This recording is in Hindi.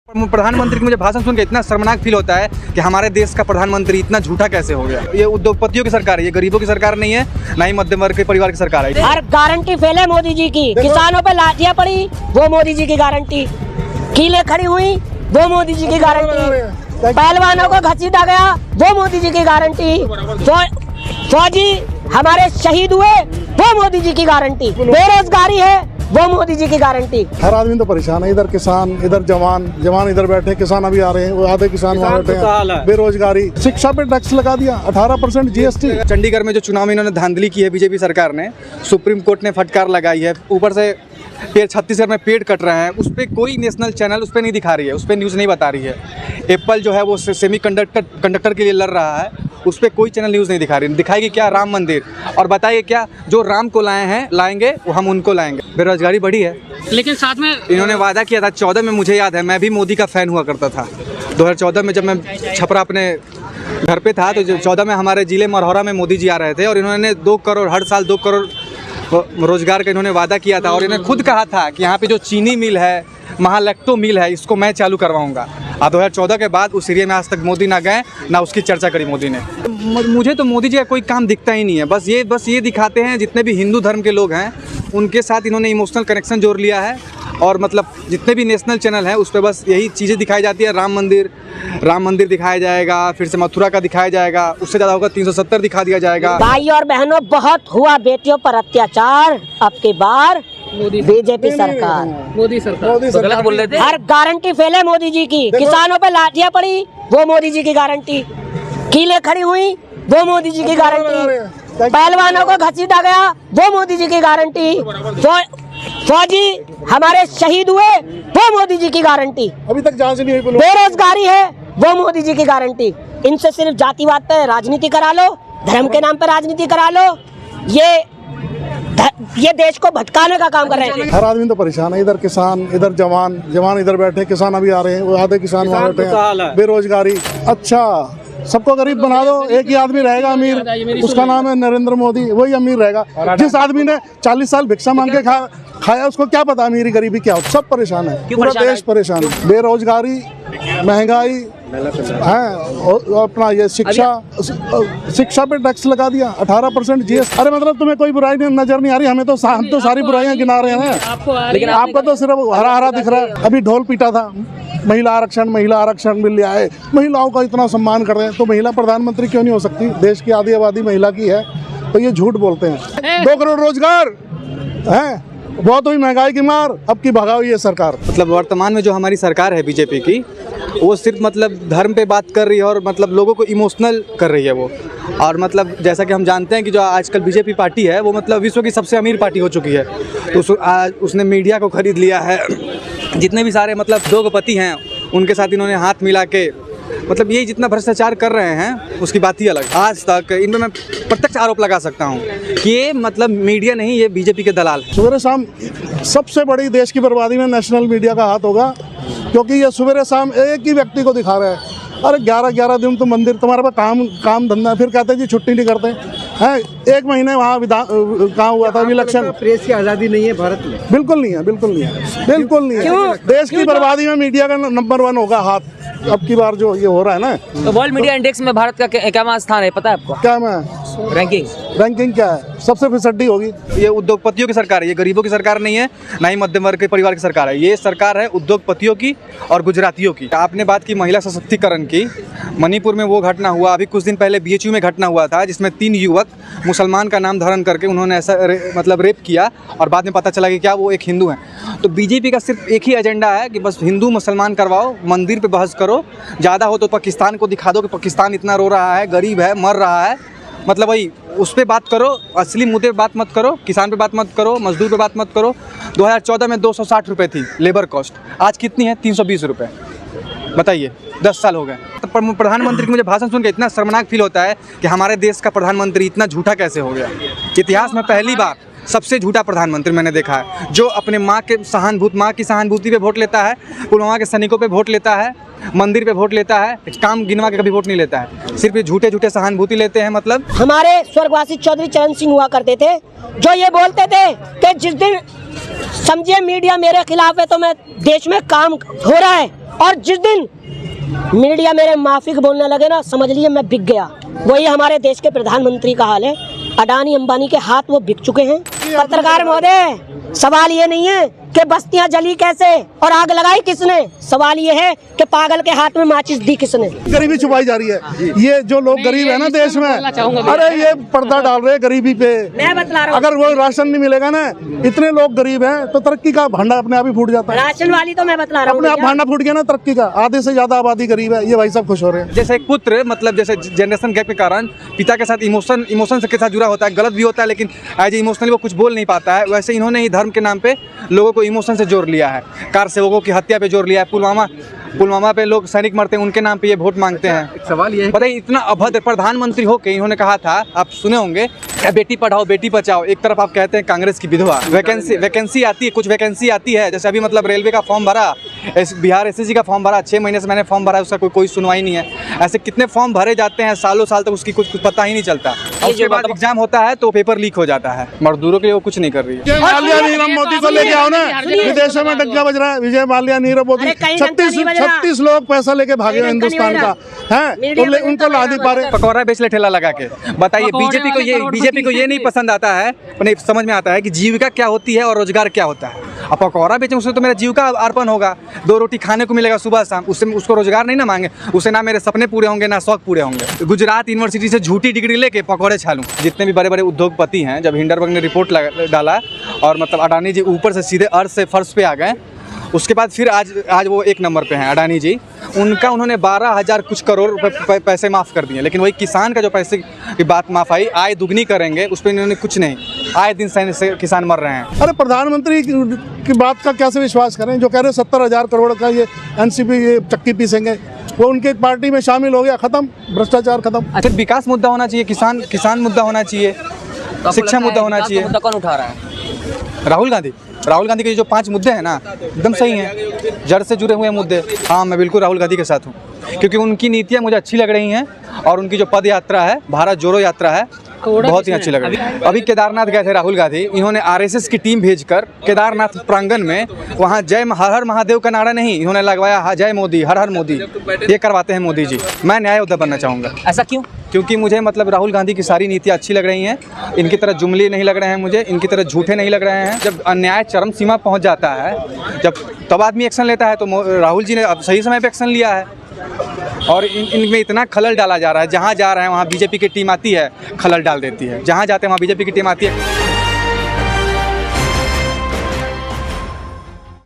प्रधानमंत्री के मुझे भाषण सुन के इतना शर्मनाक फील होता है कि हमारे देश का प्रधानमंत्री इतना झूठा कैसे हो गया। ये उद्योगपतियों की सरकार है, ये गरीबों की सरकार नहीं है, ना ही मध्यम वर्ग के परिवार की सरकार है। हर गारंटी फेल है मोदी जी की। किसानों पे लाठियां पड़ी, वो मोदी जी की गारंटी। कीलें खड़ी हुई, वो मोदी जी की गारंटी। पहलवानों को घसीटा गया, वो मोदी जी की गारंटी। फौजी हमारे शहीद हुए, वो मोदी जी की गारंटी। बेरोजगारी है, वो मोदी जी की गारंटी। हर आदमी तो परेशान है, इधर किसान, इधर जवान इधर बैठे, किसान अभी आ रहे हैं, वो आधे किसान वहाँ बैठे हैं। बेरोजगारी, शिक्षा पे टैक्स लगा दिया 18% GST। चंडीगढ़ में जो चुनाव में इन्होंने धांधली की है बीजेपी सरकार ने, सुप्रीम कोर्ट ने फटकार लगाई है। ऊपर से छत्तीसगढ़ में पेड़ कट रहे हैं, उस पर कोई नेशनल चैनल उस पर नहीं दिखा रही है, उस पर न्यूज़ नहीं बता रही है। एप्पल जो है वो सेमीकंडक्टर के लिए लड़ रहा है, उस पर कोई चैनल न्यूज़ नहीं दिखा रही। दिखाएगी क्या? राम मंदिर। और बताइए क्या, जो राम को लाएंगे वो हम उनको लाएंगे। बेरोजगारी बढ़ी है, लेकिन साथ में इन्होंने वादा किया था 14 में, मुझे याद है, मैं भी मोदी का फ़ैन हुआ करता था। 2014 में जब मैं छपरा अपने घर पे था, तो 14 में हमारे ज़िले मरहौरा में मोदी जी आ रहे थे और इन्होंने 2 करोड़, हर साल 2 करोड़ रोजगार का इन्होंने वादा किया था। और इन्होंने खुद कहा था कि यहाँ पे जो चीनी मिल है, महालैक्टो मिल है, इसको मैं चालू करवाऊंगा। 2014 के बाद उस एरिया में आज तक मोदी ना गए, ना उसकी चर्चा करी मोदी ने। मुझे तो मोदी जी का कोई काम दिखता ही नहीं है। बस ये दिखाते हैं, जितने भी हिंदू धर्म के लोग हैं उनके साथ इन्होंने इमोशनल कनेक्शन जोड़ लिया है। और मतलब जितने भी नेशनल चैनल हैं उस पर बस यही चीज़ें दिखाई जाती है। राम मंदिर दिखाया जाएगा, फिर से मथुरा का दिखाया जाएगा, उससे ज़्यादा होगा 370 दिखा दिया जाएगा। भाई और बहनों, बहुत हुआ बेटियों पर अत्याचार। अब की बार बीजेपी सरकार, मोदी सरकार गलत बोल रहे थे। हर गारंटी फेल है मोदी जी की। किसानों पे लाठियां पड़ी, वो मोदी जी की गारंटी। कीलें खड़ी हुई, वो मोदी जी की गारंटी। पहलवानों को घसीटा गया, वो मोदी जी की गारंटी। फौजी हमारे शहीद हुए, वो मोदी जी की गारंटी। अभी तक जांच नहीं हुई। बेरोजगारी है, वो मोदी जी की गारंटी। इनसे सिर्फ जातिवाद पे राजनीति करा लो, धर्म के नाम पर राजनीति करा लो। ये देश को भटकाने का काम कर रहे हैं। हर आदमी तो परेशान है, इधर किसान, इधर जवान इधर बैठे, किसान अभी आ रहे हैं, वो आधे किसान वहाँ बैठे हैं। बेरोजगारी, अच्छा सबको गरीब बना दो, एक ही आदमी रहेगा अमीर, उसका नाम है नरेंद्र मोदी, वही अमीर रहेगा। जिस आदमी ने 40 साल भिक्षा मांग के खाया, उसको क्या पता अमीरी गरीबी क्या हो। सब परेशान है, पूरा देश परेशान है। बेरोजगारी, महंगाई है, अपना ये शिक्षा पे टैक्स लगा दिया 18% GST। अरे मतलब तुम्हें कोई बुराई नजर नहीं आ रही? हम तो सारी बुराइयां गिना रहे हैं, लेकिन आपको तो सिर्फ हरा दिख रहा है। अभी ढोल पीटा था, महिला आरक्षण मिल लिया है, महिलाओं का इतना सम्मान कर रहे हैं, तो महिला प्रधानमंत्री क्यों नहीं हो सकती? देश की आधी आबादी महिला की है, तो ये झूठ बोलते हैं। 2 करोड़ रोजगार है, बहुत हुई महंगाई की मार, अब की भगाओ ये सरकार। मतलब वर्तमान में जो हमारी सरकार है बीजेपी की, वो सिर्फ मतलब धर्म पे बात कर रही है और मतलब लोगों को इमोशनल कर रही है वो। और मतलब जैसा कि हम जानते हैं कि जो आजकल बीजेपी पार्टी है वो मतलब विश्व की सबसे अमीर पार्टी हो चुकी है। तो उसने मीडिया को खरीद लिया है। जितने भी सारे मतलब उद्योगपति हैं उनके साथ इन्होंने हाथ मिला के मतलब ये जितना भ्रष्टाचार कर रहे हैं उसकी बात ही अलग। आज तक इन पर मैं प्रत्यक्ष आरोप लगा सकता हूँ कि ये मतलब मीडिया नहीं, ये बीजेपी के दलाल हैं। सुबह शाम सबसे बड़ी देश की बर्बादी में नेशनल मीडिया का हाथ होगा, क्योंकि ये सुबह शाम एक ही व्यक्ति को दिखा रहा है। अरे 11 दिन तो मंदिर, तुम्हारे पास काम धंधा, फिर कहते हैं जी छुट्टी नहीं करते हैं। 1 महीने वहाँ कहाँ हुआ था इलेक्शन। प्रेस की आज़ादी नहीं है भारत में, बिल्कुल नहीं है। देश की बर्बादी में मीडिया का नंबर 1 होगा हाथ। अब की बार जो ये हो रहा है ना, तो वर्ल्ड मीडिया इंडेक्स में भारत का क्या स्थान है पता है आपको? क्या मैं रैंकिंग क्या है? सबसे फिसड्डी होगी। ये उद्योगपतियों की सरकार है, ये गरीबों की सरकार नहीं है, ना ही मध्यम वर्ग के परिवार की सरकार है। ये सरकार है उद्योगपतियों की और गुजरातियों की। आपने बात की महिला सशक्तिकरण की, मणिपुर में वो घटना हुआ, अभी कुछ दिन पहले BHU में घटना हुआ था जिसमें 3 युवक मुसलमान का नाम धारण करके उन्होंने ऐसा मतलब रेप किया और बाद में पता चला कि क्या वो एक हिंदू हैं। तो बीजेपी का सिर्फ एक ही एजेंडा है कि बस हिंदू मुसलमान करवाओ, मंदिर पे बहस करो, ज़्यादा हो तो पाकिस्तान को दिखा दो कि पाकिस्तान इतना रो रहा है, गरीब है, मर रहा है। मतलब वही उस पर बात करो, असली मुद्दे पे बात मत करो, किसान पे बात मत करो, मजदूर पे बात मत करो। 2014 में 260 रुपये थी लेबर कॉस्ट, आज कितनी है? 320 रुपये। बताइए, 10 साल हो गए। तो प्रधानमंत्री के मुझे भाषण सुन के इतना शर्मनाक फील होता है कि हमारे देश का प्रधानमंत्री इतना झूठा कैसे हो गया। इतिहास में पहली बार सबसे झूठा प्रधानमंत्री मैंने देखा है, जो अपने माँ की सहानुभूति पे वोट लेता है, पुलवामा के सैनिकों पे वोट लेता है, मंदिर पे वोट लेता है, काम गिनवा के कभी वोट नहीं लेता है, सिर्फ ये झूठे झूठे सहानुभूति लेते हैं। मतलब हमारे स्वर्गवासी चौधरी चरण सिंह हुआ करते थे, जो ये बोलते थे कि जिस दिन समझिए मीडिया मेरे खिलाफ है तो मैं देश में काम हो रहा है, और जिस दिन मीडिया मेरे माफिक बोलने लगे ना, समझ लिए मैं बिक गया। वही हमारे देश के प्रधानमंत्री का हाल है। अडानी अंबानी के हाथ वो बिक चुके हैं। पत्रकार महोदय, सवाल ये नहीं है कि बस्तियां जली कैसे और आग लगाई किसने, सवाल ये है कि पागल के हाथ में माचिस दी किसने। गरीबी छुपाई जा रही है। ये जो लोग गरीब है ना देश में, अरे ये पर्दा डाल रहे हैं गरीबी पे। मैं बतला रहा हूँ, अगर वो राशन नहीं मिलेगा ना, इतने लोग गरीब हैं तो तरक्की का भांडा अपने आप ही फूट जाता है। राशन वाली तो मैं बतला रहा हूँ, अपने आप भांडा फूट गया ना तरक्की का। आधे से ज्यादा आबादी गरीब है, ये भाई सब खुश हो रहे हैं। जैसे एक पुत्र, मतलब जैसे जनरेशन गैप के कारण पिता के साथ इमोशन के साथ जुड़ा होता है, गलत भी होता है, लेकिन एज इमोशनली वो कुछ बोल नहीं पाता है। वैसे इन्होंने ही धर्म के नाम पे लोगों को इमोशन से जोड़ लिया है, कार सेवकों की हत्या पे जोड़ लिया है, पुलवामा पे लोग सैनिक मरते हैं, उनके नाम पे ये वोट मांगते हैं। सवाल ये है, बताइए, इतना अभद्र प्रधानमंत्री होके इन्होंने कहा था, आप सुने होंगे, बेटी पढ़ाओ बेटी बचाओ। एक तरफ आप कहते हैं कांग्रेस की विधवा, वैकेंसी आती है, कुछ वैकेंसी आती है, जैसे अभी मतलब रेलवे का फॉर्म भरा, बिहार एसएससी का फॉर्म भरा, 6 महीने से मैंने फॉर्म भरा, उसका कोई सुनवाई नहीं है। ऐसे कितने फॉर्म भरे जाते हैं, सालों साल तक उसकी कुछ पता ही नहीं चलता। और उसके बाद एग्जाम होता है तो पेपर लीक हो जाता है। मजदूरों के लिए वो कुछ नहीं कर रही है। विजय माल्या नीरव मोदी को लेके आओ ना, विदेशों में डंका बज रहा है। विजय माल्या नीरव मोदी 36 लोग पैसा लेके भागे हिंदुस्तान का है, उनको ला नहीं पा रहे। पकौड़ा बेच ले ठेला लगा के। बताइए, बीजेपी को ये नहीं पसंद आता है, उन्हें समझ में आता है कि जीविका क्या होती है और रोजगार क्या होता है। अब पकौड़ा बेचें, उससे तो मेरा जीविका अर्पण होगा, 2 रोटी खाने को मिलेगा सुबह शाम, उसको रोजगार नहीं ना मांगे, उससे ना मेरे सपने पूरे होंगे ना शौक पूरे होंगे। गुजरात यूनिवर्सिटी से झूठी डिग्री लेके पकौड़े छालूं। जितने भी बड़े बड़े उद्योगपति हैं, जब हिंडरबर्ग ने रिपोर्ट डाला और मतलब अडानी जी ऊपर से सीधे अर्थ से फर्श पे आ गए, उसके बाद फिर आज वो 1 नंबर पे हैं अडानी जी। उन्होंने 12,000 कुछ करोड़ रुपए पैसे माफ़ कर दिए, लेकिन वही किसान का जो पैसे की बात माफ़ आई, आय दुगनी करेंगे, उस पर इन्होंने कुछ नहीं। आए दिन से किसान मर रहे हैं। अरे प्रधानमंत्री की बात का कैसे विश्वास करें, जो कह रहे 70,000 करोड़ का ये एनसीपी ये चक्की पीसेंगे, वो उनके पार्टी में शामिल हो गया, खत्म, भ्रष्टाचार खत्म। फिर विकास मुद्दा होना चाहिए, किसान मुद्दा होना चाहिए, शिक्षा मुद्दा होना चाहिए। मुद्दा कौन उठा रहा है? राहुल गांधी के जो 5 मुद्दे हैं ना, एकदम सही हैं, जड़ से जुड़े हुए मुद्दे। हाँ, मैं बिल्कुल राहुल गांधी के साथ हूँ, क्योंकि उनकी नीतियाँ मुझे अच्छी लग रही हैं, और उनकी जो पद यात्रा है, भारत जोड़ो यात्रा है, बहुत ही अच्छी लग रही है। अभी केदारनाथ गए थे राहुल गांधी, इन्होंने आरएसएस की टीम भेजकर केदारनाथ प्रांगण में वहाँ जय हर हर महादेव का नारा नहीं, इन्होंने लगवाया जय मोदी, हर हर मोदी। ये करवाते हैं मोदी जी। मैं न्याय योद्धा बनना चाहूँगा। ऐसा क्यों? क्योंकि मुझे मतलब राहुल गांधी की सारी नीतियाँ अच्छी लग रही हैं, इनकी तरह जुमली नहीं लग रहे हैं मुझे, इनकी तरह झूठे नहीं लग रहे हैं। जब अन्याय चरम सीमा पहुँच जाता है, तब आदमी एक्शन लेता है, तो राहुल जी ने अब सही समय पर एक्शन लिया है। और इनमें इतना खलल डाला जा रहा है, जहाँ जा रहे हैं वहाँ बीजेपी की टीम आती है, खलल डाल देती है, जहाँ जाते हैं वहाँ बीजेपी की टीम आती है।